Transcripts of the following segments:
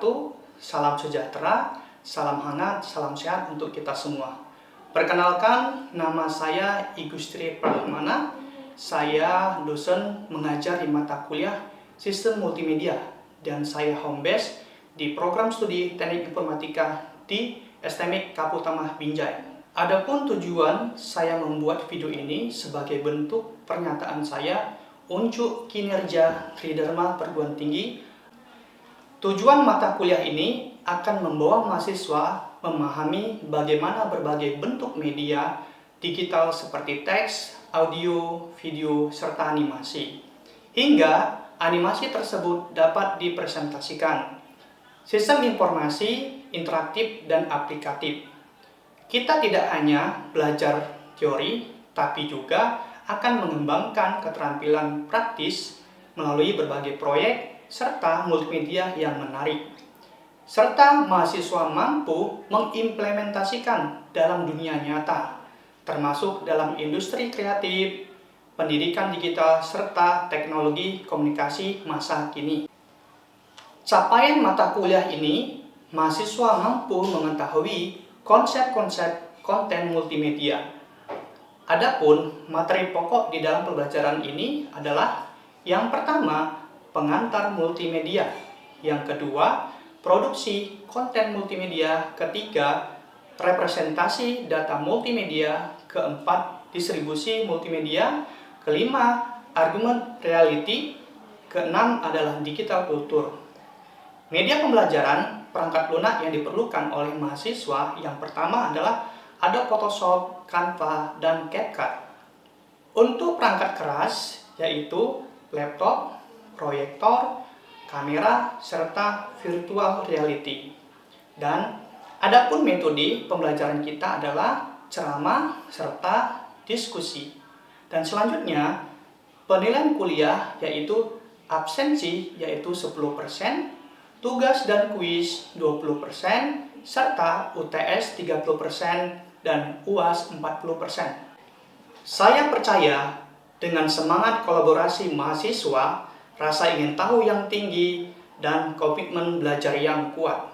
wabarakatuh. Salam sejahtera, salam hangat, salam sehat untuk kita semua. Perkenalkan, nama saya Igustri Prahmana. Saya dosen mengajar di mata kuliah Sistem Multimedia dan saya home base di program studi Teknik Informatika di STMIK Kaputama Binjai. Adapun tujuan saya membuat video ini sebagai bentuk pernyataan saya untuk kinerja Tridharma Perguruan Tinggi. Tujuan mata kuliah ini akan membawa mahasiswa memahami bagaimana berbagai bentuk media digital seperti teks, audio, video, serta animasi. Hingga animasi tersebut dapat dipresentasikan. Sistem informasi, interaktif, dan aplikatif. Kita tidak hanya belajar teori, tapi juga akan mengembangkan keterampilan praktis melalui berbagai proyek serta multimedia yang menarik. Serta mahasiswa mampu mengimplementasikan dalam dunia nyata, termasuk dalam industri kreatif, pendidikan digital, serta teknologi komunikasi masa kini. Capaian mata kuliah ini, mahasiswa mampu mengetahui konsep-konsep konten multimedia. Adapun materi pokok di dalam pembelajaran ini adalah yang pertama, pengantar multimedia. Yang kedua, produksi konten multimedia. Ketiga, representasi data multimedia. Keempat, distribusi multimedia. Kelima, argumen reality. Keenam adalah digital kultur. Media pembelajaran, perangkat lunak yang diperlukan oleh mahasiswa yang pertama adalah Adobe Photoshop, Canva, dan CapCut. Untuk perangkat keras, yaitu laptop, proyektor, kamera, serta virtual reality. Dan adapun metode pembelajaran kita adalah ceramah serta diskusi. Dan selanjutnya, penilaian kuliah yaitu absensi yaitu 10%, tugas dan kuis 20%, serta UTS 30% dan UAS 40%. Saya percaya dengan semangat kolaborasi mahasiswa, rasa ingin tahu yang tinggi, dan komitmen belajar yang kuat,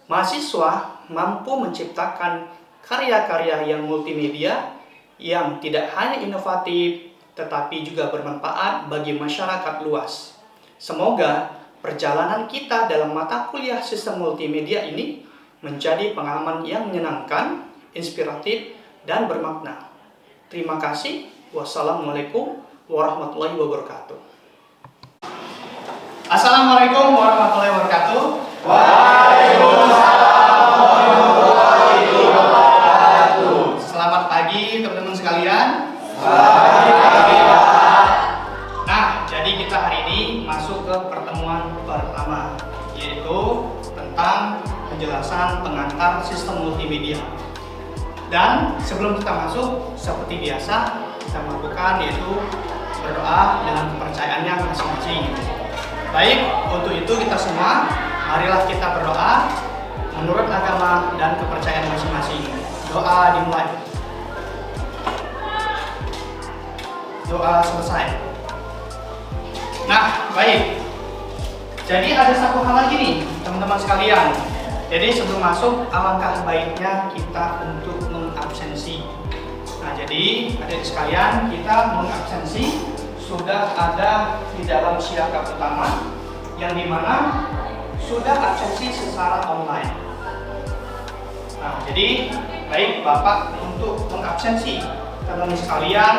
mahasiswa mampu menciptakan karya-karya yang multimedia yang tidak hanya inovatif, tetapi juga bermanfaat bagi masyarakat luas. Semoga perjalanan kita dalam mata kuliah sistem multimedia ini menjadi pengalaman yang menyenangkan, inspiratif, dan bermakna. Terima kasih. Wassalamualaikum warahmatullahi wabarakatuh. Assalamualaikum warahmatullahi wabarakatuh. Waalaikumsalam warahmatullahi wabarakatuh. Selamat pagi teman-teman sekalian. Pagi. Nah, jadi kita hari ini masuk ke pertemuan pertama, yaitu tentang penjelasan pengantar sistem multimedia. Dan sebelum kita masuk, seperti biasa kita melakukan yaitu berdoa dengan kepercayaannya masing-masing. Baik, untuk itu kita semua marilah kita berdoa menurut agama dan kepercayaan masing-masing. Doa dimulai. Doa selesai. Nah, baik. Jadi ada satu hal lagi nih, teman-teman sekalian. Jadi sebelum masuk, alangkah baiknya kita untuk mengabsensi. Nah, jadi adik sekalian, kita mengabsensi sudah ada di dalam siaga utama, yang dimana sudah absensi secara online. Nah, jadi baik Bapak untuk mengabsensi teman-teman sekalian,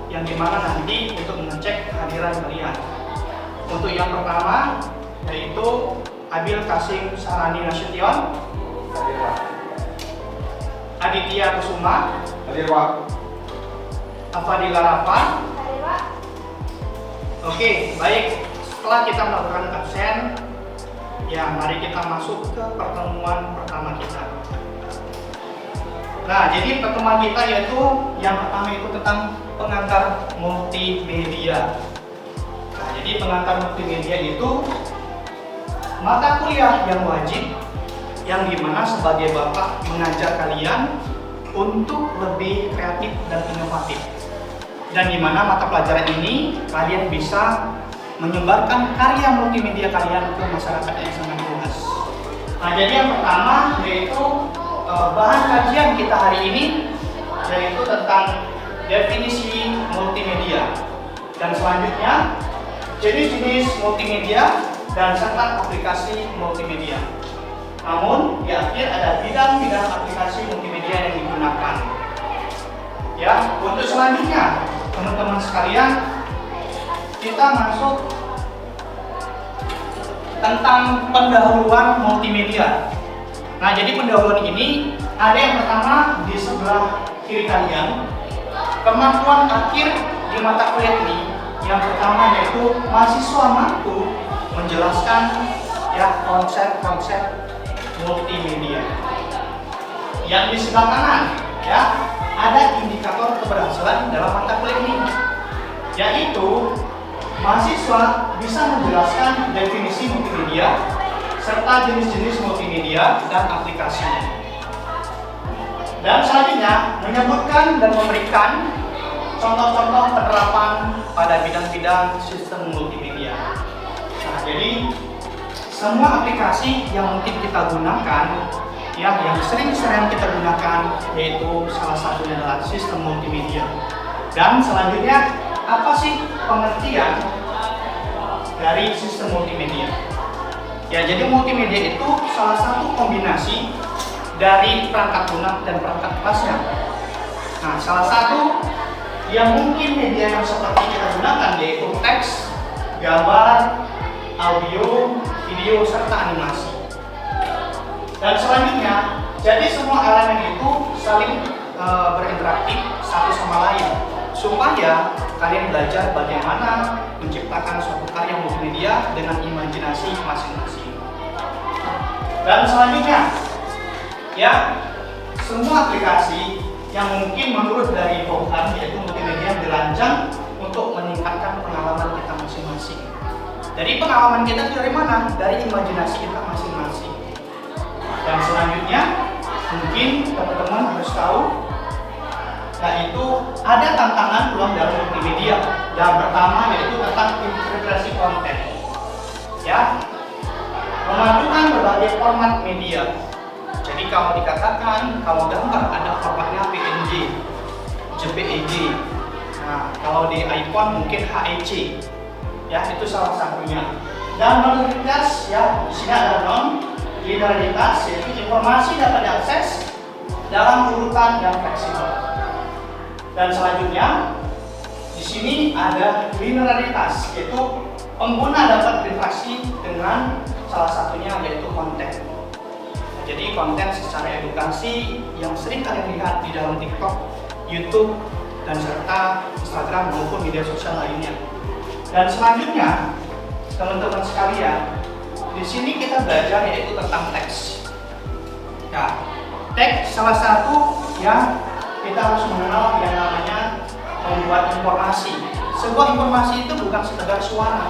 yang dimana nanti untuk mengecek kehadiran kalian. Untuk yang pertama yaitu Abil Kasim Sarani Nasution, Hadir, Pak. Aditya Kusuma, Hadir, Pak. Afadila Rafa. Hadir, Pak. Oke, baik. Setelah kita melakukan absen, ya mari kita masuk ke pertemuan pertama kita. Nah, jadi pertemuan kita yaitu yang pertama itu tentang pengantar multimedia. Nah, jadi pengantar multimedia itu mata kuliah yang wajib, yang dimana sebagai Bapak mengajar kalian untuk lebih kreatif dan inovatif. Dan dimana mata pelajaran ini kalian bisa menyebarkan karya multimedia kalian ke masyarakat yang sangat luas. Nah, jadi yang pertama yaitu bahan kajian kita hari ini yaitu tentang definisi multimedia, dan selanjutnya jenis-jenis multimedia dan serta aplikasi multimedia. Namun di akhir ada bidang-bidang aplikasi multimedia yang digunakan. Ya, untuk selanjutnya teman-teman sekalian, kita masuk tentang pendahuluan multimedia. Nah, jadi pendahuluan ini ada yang pertama di sebelah kiri kalian, kemampuan akhir di mata kuliah ini. Yang pertama yaitu mahasiswa mampu menjelaskan ya konsep-konsep multimedia. Yang di sebelah kanan ya ada indikator keberhasilan dalam mata kuliah ini, yaitu mahasiswa bisa menjelaskan definisi multimedia serta jenis-jenis multimedia dan aplikasinya. Dan selanjutnya menyebutkan dan memberikan contoh-contoh penerapan pada bidang-bidang sistem multimedia. Nah, jadi semua aplikasi yang mungkin kita gunakan, ya, yang sering-sering kita gunakan, yaitu salah satunya adalah sistem multimedia. Dan selanjutnya, apa sih pengertian dari sistem multimedia? Ya, jadi multimedia itu salah satu kombinasi dari perangkat lunak dan perangkat kelasnya. Nah, salah satu yang mungkin media yang seperti kita gunakan yaitu teks, gambar, audio, video, serta animasi. Dan selanjutnya, jadi semua elemen itu saling berinteraksi satu sama lain supaya kalian belajar bagaimana menciptakan suatu karya multimedia dengan imajinasi masing-masing. Dan selanjutnya, ya, semua aplikasi yang mungkin menurut dari Tuhan yaitu multimedia dirancang untuk meningkatkan pengalaman kita masing-masing. Dari pengalaman kita dari mana? Dari imajinasi kita masing-masing. Dan selanjutnya, mungkin teman-teman harus tahu, yaitu ada tantangan peluang dalam multimedia. Yang pertama yaitu tentang integrasi konten. Ya, memadukan berbagai format media. Jadi kalau dikatakan kalau gambar ada formatnya PNG, JPEG. Nah, kalau di iPhone mungkin HEC. Ya, itu salah satunya. Dan non-linearitas, ya, di sini ada non-linearitas, yaitu informasi dapat diakses dalam urutan yang fleksibel. Dan selanjutnya di sini ada linearitas, yaitu pengguna dapat berinteraksi dengan salah satunya yaitu konten. Jadi konten secara edukasi yang sering kalian lihat di dalam TikTok, YouTube, dan serta Instagram maupun media sosial lainnya. Dan selanjutnya, teman-teman sekalian, di sini kita belajar yaitu tentang teks. Ya, teks salah satu yang kita harus mengenal yang namanya membuat informasi. Sebuah informasi itu bukan sekedar suara.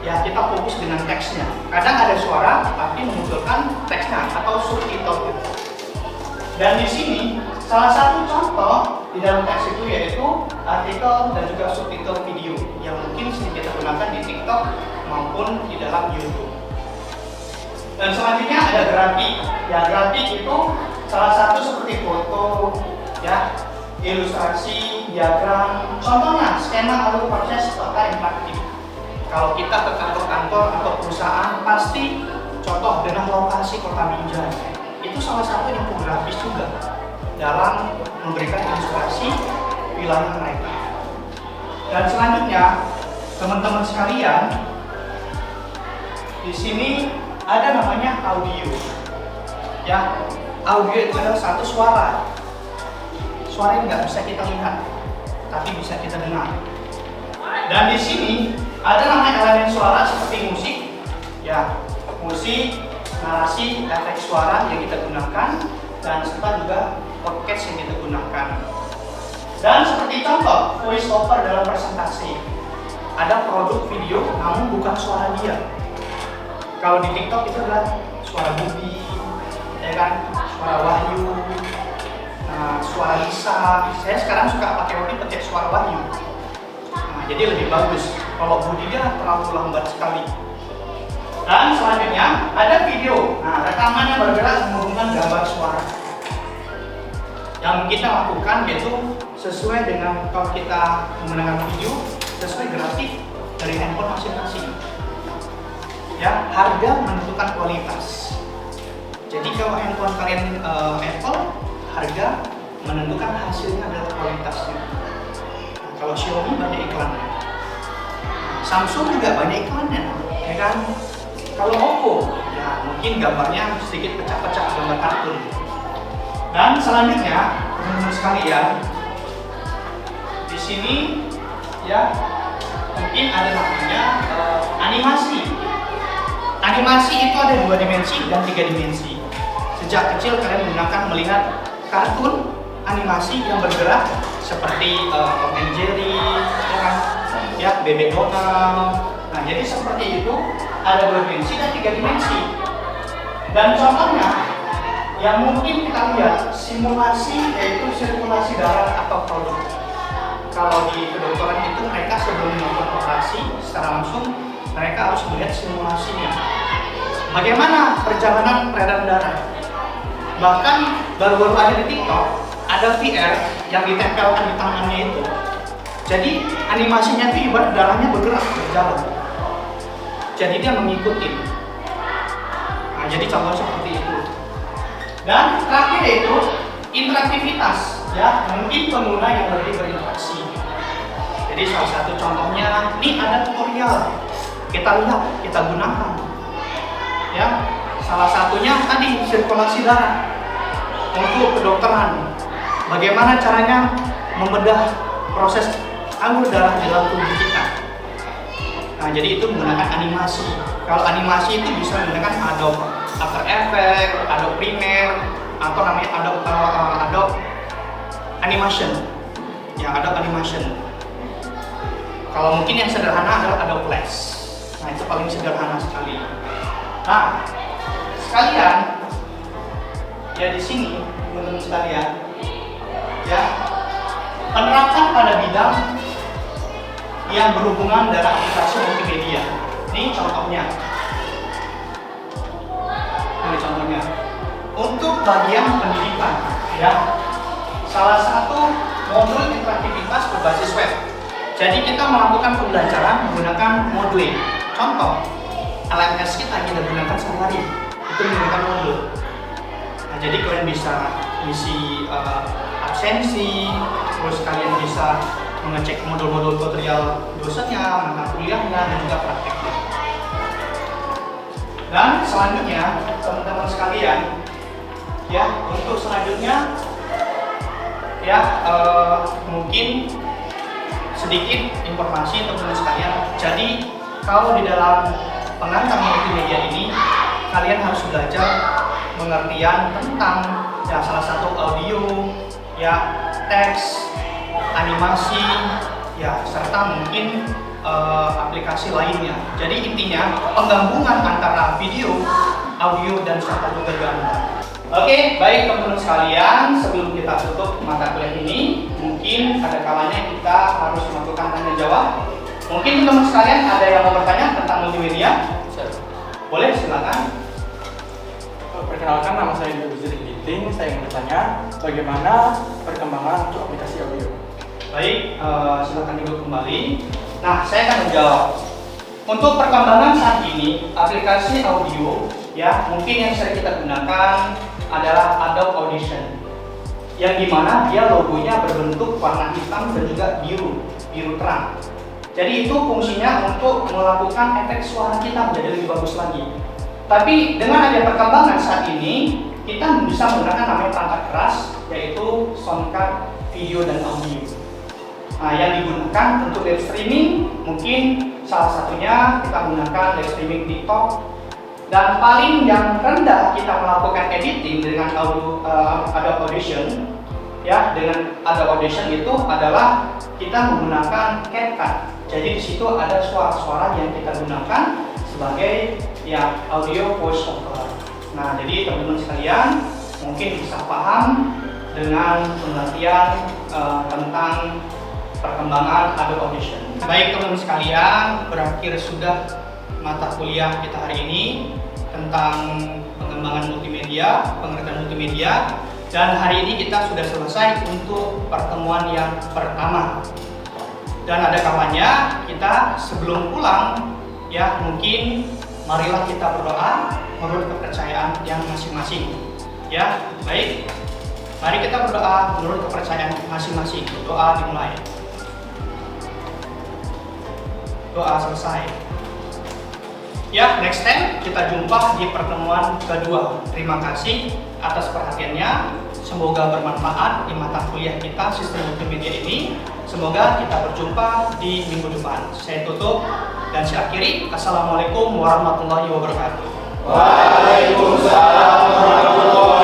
Ya, kita fokus dengan teksnya. Kadang ada suara tapi memunculkan teksnya atau subtitle. Dan di sini salah satu contoh di dalam teks itu yaitu artikel dan juga subtitle video yang mungkin sering kita gunakan di TikTok maupun di dalam YouTube. Dan selanjutnya ada grafik. Ya, grafik itu salah satu seperti foto, ya, ilustrasi, diagram. Contohnya skema alur proses kota interaktif. Kalau kita ke kantor-kantor atau perusahaan, pasti contoh dengan lokasi kota Binjai. Itu salah satu infografis juga dalam memberikan ilustrasi wilayah mereka. Dan selanjutnya, teman-teman sekalian, di sini ada namanya audio. Ya, audio itu adalah satu suara. Suara yang nggak bisa kita lihat, tapi bisa kita dengar. Dan di sini ada namanya elemen suara seperti musik, ya, musik, narasi, efek suara yang kita gunakan, dan serta juga podcast yang kita gunakan. Dan seperti contoh voice over dalam presentasi, ada produk video namun bukan suara dia. Kalau di TikTok itu adalah suara Budi, ya kan, suara Wahyu, suara Lisa. Saya sekarang suka pakai suara Wahyu. Jadi lebih bagus. Kalau Budi dia terlalu lambat sekali. Dan selanjutnya ada video. Nah, rekaman yang bergerak menghubungkan gambar suara. Yang kita lakukan yaitu sesuai dengan kalau kita menggunakan video sesuai grafik dari handphone masing-masing. Ya, harga menentukan kualitas. Jadi kalau handphone kalian Apple, harga menentukan hasilnya adalah kualitasnya. Nah, kalau Xiaomi banyak iklannya. Samsung juga banyak iklannya, ya kan? Kalau Oppo, ya mungkin gambarnya sedikit pecah-pecah gambar kartun. Dan selanjutnya, teman-teman sekalian, di sini ya mungkin ada namanya animasi. Animasi itu ada 2 dimensi dan 3 dimensi. Sejak kecil kalian melihat kartun animasi yang bergerak seperti Tom and Jerry, ya kan? Ya, Bebek Donald. Nah, jadi seperti itu ada 2 dimensi dan 3 dimensi. Dan contohnya yang mungkin kita lihat simulasi yaitu sirkulasi darah atau produk. Kalau di kedokteran itu mereka sebelum melakukan operasi secara langsung mereka harus melihat simulasinya. Bagaimana perjalanan peredaran darah? Bahkan baru-baru ada di TikTok ada VR yang ditempelkan di tangannya itu. Jadi animasinya itu ibarat darahnya bergerak berjalan. Jadi dia mengikuti. Nah, jadi contoh seperti itu. Dan terakhir yaitu interaktivitas, ya mungkin pengguna yang lebih berinteraksi. Jadi salah satu contohnya, ini ada tutorial, kita lihat, kita gunakan. Ya, salah satunya tadi sirkulasi darah untuk kedokteran. Bagaimana caranya membedah proses alur darah di dalam tubuh kita. Nah, jadi itu menggunakan animasi. Kalau animasi itu bisa menggunakan Adobe After Effects, Adobe Premiere, atau namanya Adobe Animation. Ya, Adobe Animation. Kalau mungkin yang sederhana adalah Adobe Flash. Nah, itu paling sederhana sekali. Nah, sekalian, ya di sini, teman-teman sekalian, ya penerapan pada bidang yang berhubungan dengan aplikasi multimedia. Ini contohnya. Ini contohnya. Untuk bagian pendidikan, ya, salah satu modul interaktivitas berbasis web. Jadi kita melakukan pembelajaran menggunakan Moodle. Contoh, LMS kita gunakan sehari-hari, itu menggunakan Moodle. Nah, jadi kalian bisa isi absensi, terus kalian bisa mengecek modul-modul tutorial dosennya, mata kuliahnya, dan juga prakteknya. Dan selanjutnya, teman-teman sekalian, ya untuk selanjutnya, ya mungkin sedikit informasi teman-teman sekalian. Jadi kalau di dalam pengantar multimedia ini, kalian harus belajar pengertian tentang ya salah satu audio, ya teks, animasi, ya serta mungkin aplikasi lainnya. Jadi intinya penggabungan antara video, audio, dan serta juga gambar. Oke, baik teman-teman sekalian, sebelum kita tutup mata kuliah ini, mungkin ada kalanya kita harus melakukan tanya jawab. Mungkin teman-teman sekalian ada yang mau bertanya tentang multimedia? Boleh, silakan. Perkenalkan, nama saya Indra Ginting. Saya ingin bertanya, bagaimana perkembangan untuk aplikasi audio? Baik, silakan duduk kembali. Nah, saya akan menjawab. Untuk perkembangan saat ini, aplikasi audio, ya mungkin yang sering kita gunakan adalah Adobe Audition, yang dimana dia logonya berbentuk warna hitam dan juga biru terang. Jadi itu fungsinya untuk melakukan efek suara kita menjadi lebih bagus lagi. Tapi dengan ada perkembangan saat ini, kita bisa menggunakan namanya perangkat keras, yaitu sound card, video, dan audio. Nah, yang digunakan untuk live streaming, mungkin salah satunya kita menggunakan live streaming TikTok. Dan paling yang rendah kita melakukan editing dengan Adobe Audition, ya dengan Adobe Audition itu adalah kita menggunakan CapCut. Jadi di situ ada suara-suara yang kita gunakan sebagai ya audio voice over. Nah, jadi teman-teman sekalian mungkin bisa paham dengan pengertian tentang perkembangan Adobe Audition. Baik teman-teman sekalian, berakhir sudah mata kuliah kita hari ini tentang pengembangan multimedia, pengertian multimedia. Dan hari ini kita sudah selesai untuk pertemuan yang pertama. Dan ada kalanya kita sebelum pulang, ya mungkin marilah kita berdoa menurut kepercayaan yang masing-masing. Ya, baik. Mari kita berdoa menurut kepercayaan masing-masing. Doa dimulai. Doa selesai. Ya, next time kita jumpa di pertemuan kedua. Terima kasih atas perhatiannya. Semoga bermanfaat di mata kuliah kita sistem multimedia ini. Semoga kita berjumpa di minggu depan. Saya tutup dan saya akhiri. Assalamualaikum warahmatullahi wabarakatuh. Waalaikumsalam warahmatullahi wabarakatuh.